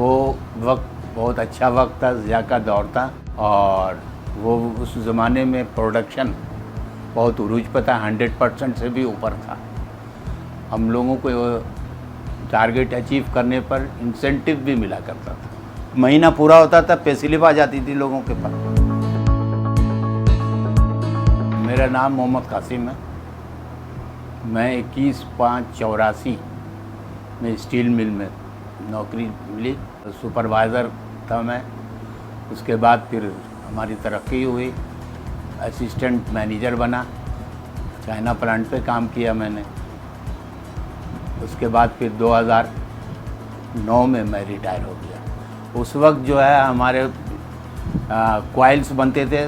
वो वक्त बहुत अच्छा वक्त था, ज़िया का दौर था और वो उस ज़माने में प्रोडक्शन बहुत उरूज पर था, 100% से भी ऊपर था। हम लोगों को टारगेट अचीव करने पर इंसेंटिव भी मिला करता था। महीना पूरा होता था, पे स्लिप आ जाती थी लोगों के पास। मेरा नाम मोहम्मद कासिम है। मैं 21/5/84 में स्टील मिल में नौकरी मिली, सुपरवाइज़र था मैं। उसके बाद फिर हमारी तरक्की हुई, असिस्टेंट मैनेजर बना, चाइना प्लांट पे काम किया मैंने। उसके बाद फिर 2009 में मैं रिटायर हो गया। उस वक्त जो है हमारे कॉइल्स बनते थे,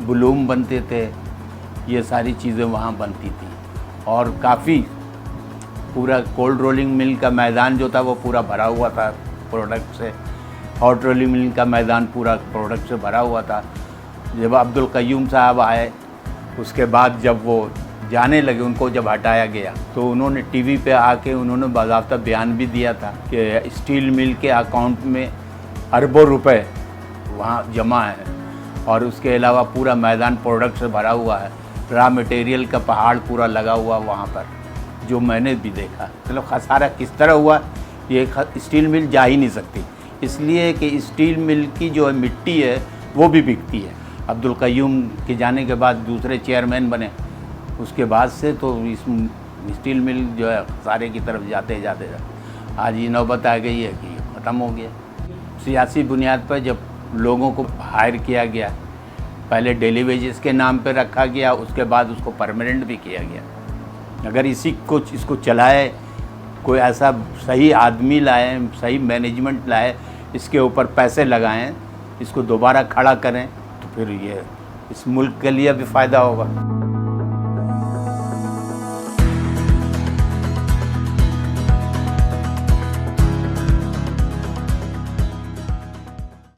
ब्लूम बनते थे, ये सारी चीज़ें वहाँ बनती थी और काफ़ी पूरा कोल्ड रोलिंग मिल का मैदान जो था वो पूरा भरा हुआ था प्रोडक्ट से। हॉट रोलिंग मिल का मैदान पूरा प्रोडक्ट से भरा हुआ था। जब अब्दुल कय्यूम साहब आए, उसके बाद जब वो जाने लगे, उनको जब हटाया गया, तो उन्होंने टीवी पे आके उन्होंने बाज़ाब्ता बयान भी दिया था कि स्टील मिल के अकाउंट में अरबों रुपए वहाँ जमा है और उसके अलावा पूरा मैदान प्रोडक्ट से भरा हुआ है। रॉ मटेरियल का पहाड़ पूरा लगा हुआ वहाँ पर, जो मैंने भी देखा। मतलब खसारा किस तरह हुआ, ये स्टील मिल जा ही नहीं सकती, इसलिए कि स्टील मिल की जो मिट्टी है वो भी बिकती है। अब्दुल कय्यूम के जाने के बाद दूसरे चेयरमैन बने, उसके बाद से तो इस स्टील मिल जो है खसारे की तरफ जाते जाते आज ये नौबत आ गई है कि ख़त्म हो गया। सियासी बुनियाद पर जब लोगों को हायर किया गया, पहले डेली वेजेस के नाम पे रखा गया, उसके बाद उसको परमानेंट भी किया गया। अगर इसको चलाए, कोई ऐसा सही आदमी लाए, सही मैनेजमेंट लाए, इसके ऊपर पैसे लगाएं, इसको दोबारा खड़ा करें, तो फिर ये इस मुल्क के लिए भी फ़ायदा होगा।